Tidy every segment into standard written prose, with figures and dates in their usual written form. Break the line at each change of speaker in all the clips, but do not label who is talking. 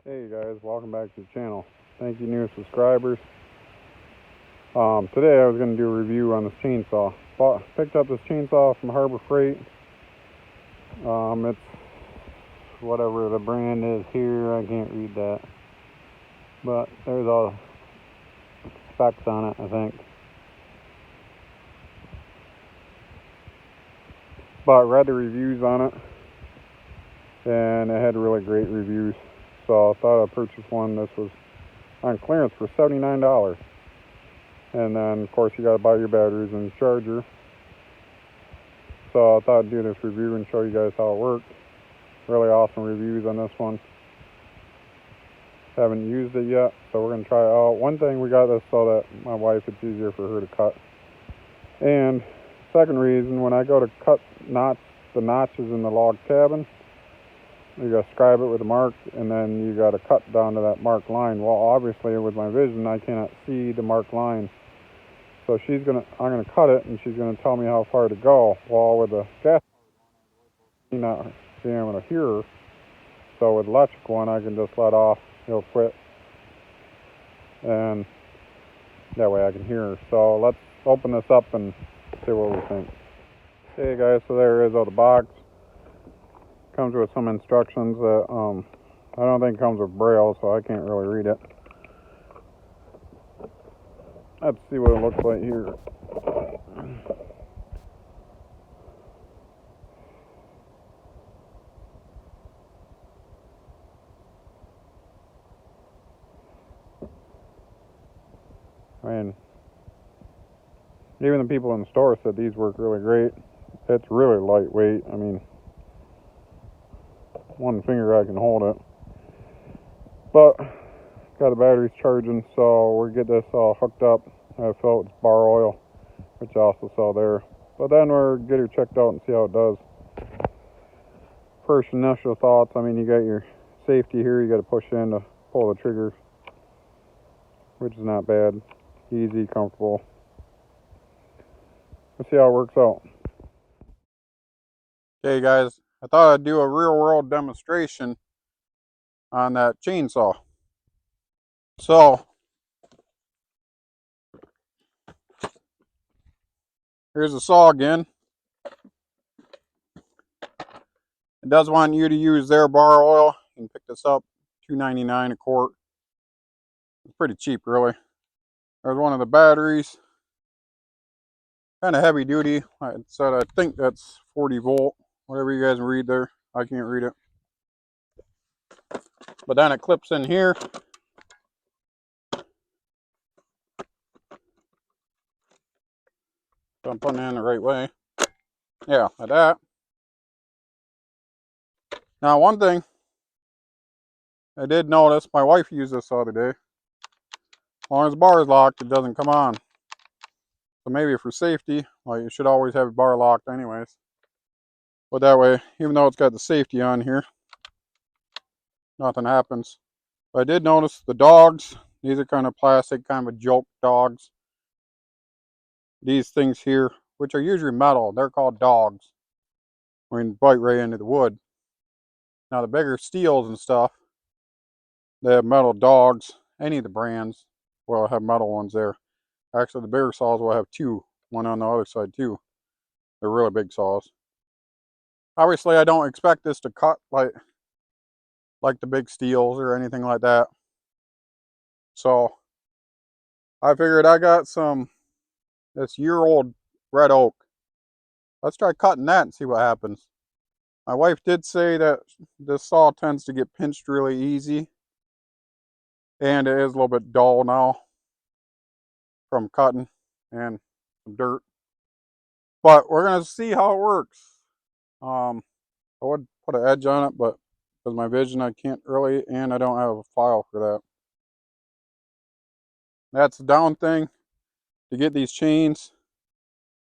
Hey guys, welcome back to the channel. Thank you new subscribers. Today I was going to do a review on this chainsaw. Picked up this chainsaw from Harbor Freight. It's whatever the brand is here, I can't read that. But there's all specs on it, I think. But I read the reviews on it, and it had really great reviews. So I thought I'd purchase one. This was on clearance for $79. And then, of course, you got to buy your batteries and your charger. So I thought I'd do this review and show you guys how it works. Really awesome reviews on this one. Haven't used it yet, so we're going to try it out. One thing, we got this so that my wife, it's easier for her to cut. And second reason, when I go to cut the notches in the log cabin, you got to scribe it with a mark, and then you got to cut down to that marked line. Well, obviously, with my vision, I cannot see the marked line. So I'm gonna cut it, and she's gonna tell me how far to go. Well, with the gas, I'm not being able to hear her. So with the electric one, I can just let off, it'll quit, and that way I can hear her. So let's open this up and see what we think. Hey guys, so there it is out of the box. Comes with some instructions that I don't think comes with Braille, so I can't really read it. Let's see what it looks like here. I mean, even the people in the store said these work really great. It's really lightweight. I mean, one finger I can hold it. But got the batteries charging, so we'll get this all hooked up. I fill it with bar oil, which I also sell there. But then we'll get her checked out and see how it does. First initial thoughts, I mean, you got your safety here. You got to push in to pull the trigger, which is not bad. Easy, comfortable. Let's see how it works out. Okay guys, I thought I'd do a real world demonstration on that chainsaw. So here's the saw again. It does want you to use their bar oil. You can pick this up, $2.99 a quart. It's pretty cheap, really. There's one of the batteries. Kind of heavy duty. I said I think that's 40 volt. Whatever you guys can read there. I can't read it. But then it clips in here. So I'm putting it in the right way. Yeah, like that. Now, one thing I did notice, my wife used this the other day. As long as the bar is locked, it doesn't come on. So maybe for safety, well, you should always have your bar locked anyways. But that way, even though it's got the safety on here, nothing happens. But I did notice the dogs, these are kind of plastic, kind of a joke dogs. These things here, which are usually metal, they're called dogs. When you bite right into the wood. Now the bigger steels and stuff, they have metal dogs. Any of the brands will have metal ones there. Actually, the bigger saws will have two, one on the other side too. They're really big saws. Obviously, I don't expect this to cut like the big steels or anything like that. So I figured I got this year-old red oak. Let's try cutting that and see what happens. My wife did say that this saw tends to get pinched really easy. And it is a little bit dull now from cutting and some dirt. But we're going to see how it works. I would put an edge on it, but because my vision, I can't really, and I don't have a file for that. That's the down thing. To get these chains,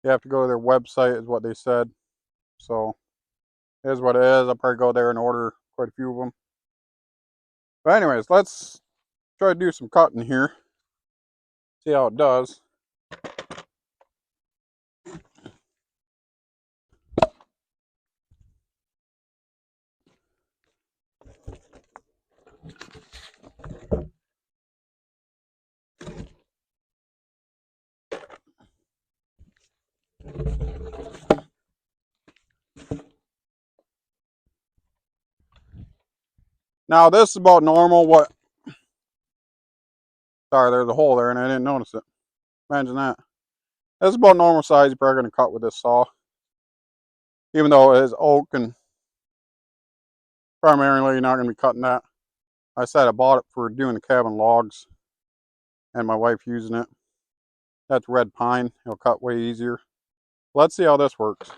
you have to go to their website, is what they said. So, here's what it is. I'll probably go there and order quite a few of them. But anyways, let's try to do some cutting here. See how it does. Now this is about normal. What? Sorry, there's a hole there and I didn't notice it. Imagine that. This is about normal size. You're probably going to cut with this saw. Even though it is oak and primarily you're not going to be cutting that. I said I bought it for doing the cabin logs and my wife using it. That's red pine. It'll cut way easier. Let's see how this works.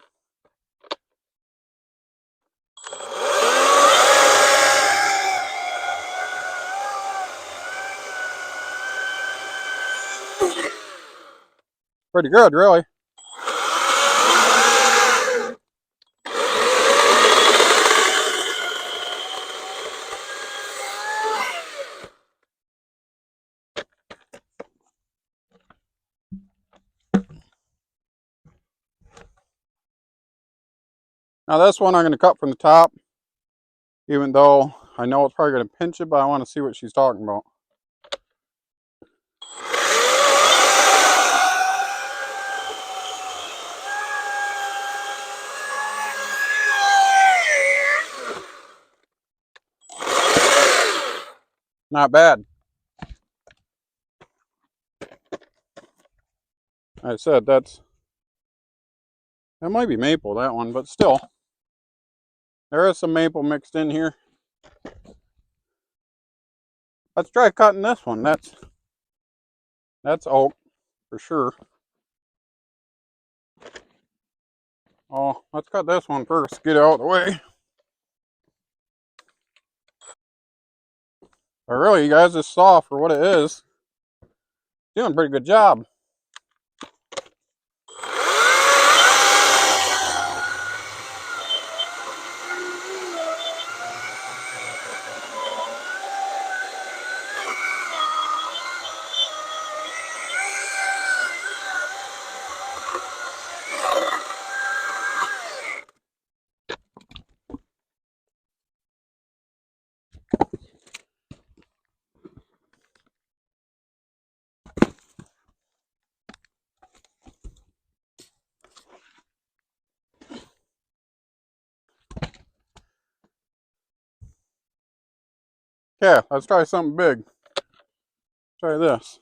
Pretty good, really. Now this one I'm going to cut from the top, even though I know it's probably going to pinch it, but I want to see what she's talking about. Not bad. I said that might be maple, that one, but still. There is some maple mixed in here. Let's try cutting this one. That's oak for sure. Oh, let's cut this one first. Get it out of the way. But really, you guys, this saw for what it is, doing a pretty good job. Okay, let's try something big. Try this.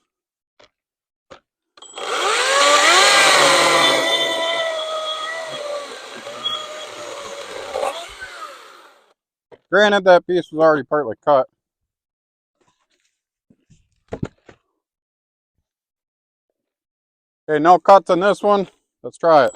Granted, that piece was already partly cut. Okay, no cuts on this one. Let's try it.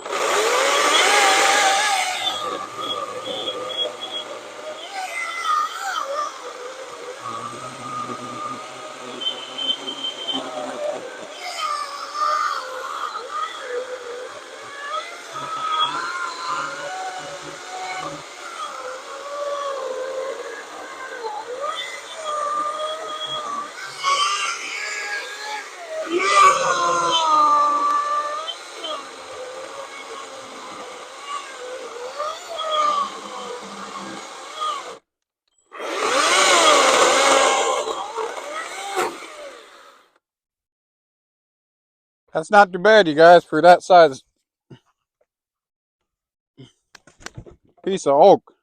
That's not too bad, you guys, for that size piece of oak.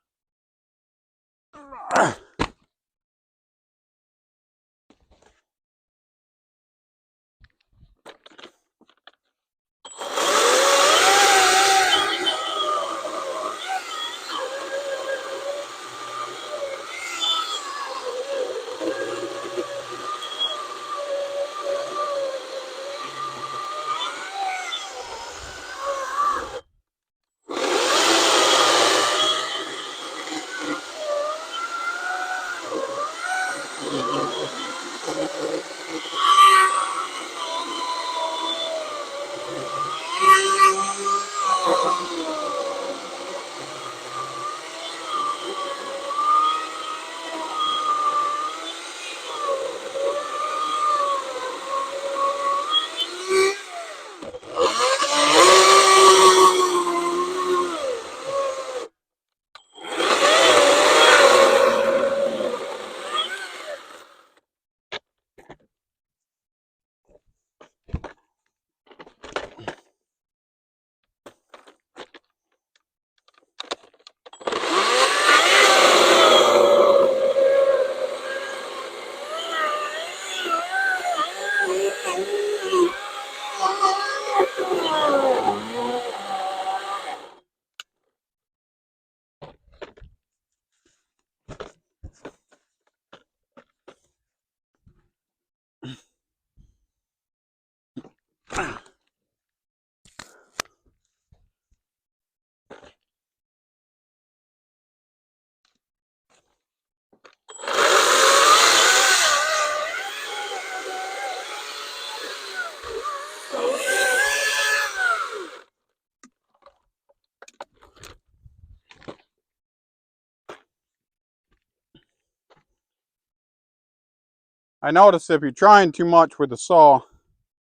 I noticed if you're trying too much with the saw,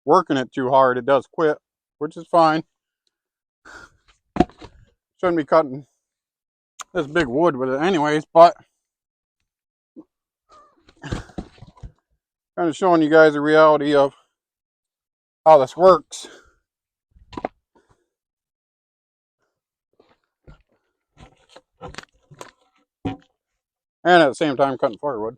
working it too hard, it does quit, which is fine. Shouldn't be cutting this big wood with it anyways, but kind of showing you guys the reality of how this works. And at the same time cutting firewood.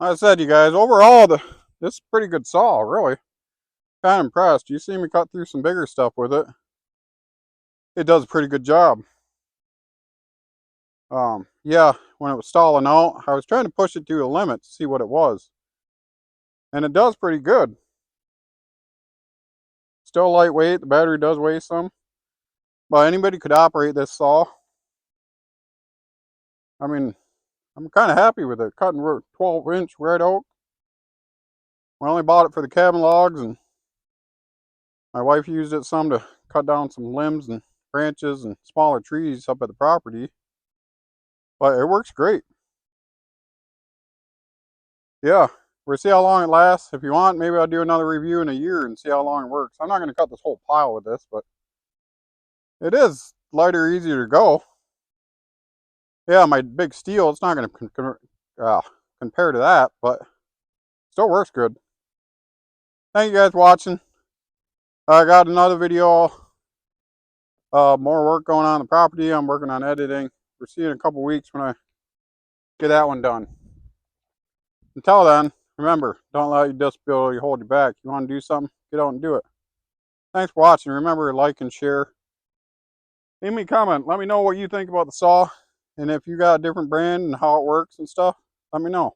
Like I said, you guys, overall, this is a pretty good saw, really. Kind of impressed. You see me cut through some bigger stuff with it. It does a pretty good job. Yeah, when it was stalling out, I was trying to push it to the limit to see what it was. And it does pretty good. Still lightweight, the battery does weigh some. But anybody could operate this saw. I mean, I'm kind of happy with it. Cutting 12-inch red oak. We only bought it for the cabin logs, and my wife used it some to cut down some limbs and branches and smaller trees up at the property. But it works great. Yeah, We'll see how long it lasts. If you want, maybe I'll do another review in a year and see how long it works. I'm not going to cut this whole pile with this, but it is lighter, easier to go. Yeah, my big steel, it's not going to compare to that, but still works good. Thank you guys for watching. I got another video, more work going on the property. I'm working on editing. We'll see you in a couple weeks when I get that one done. Until then, remember, don't let your disability hold you back. You want to do something, get out and do it. Thanks for watching. Remember to like and share. Leave me a comment. Let me know what you think about the saw. And if you got a different brand and how it works and stuff, let me know.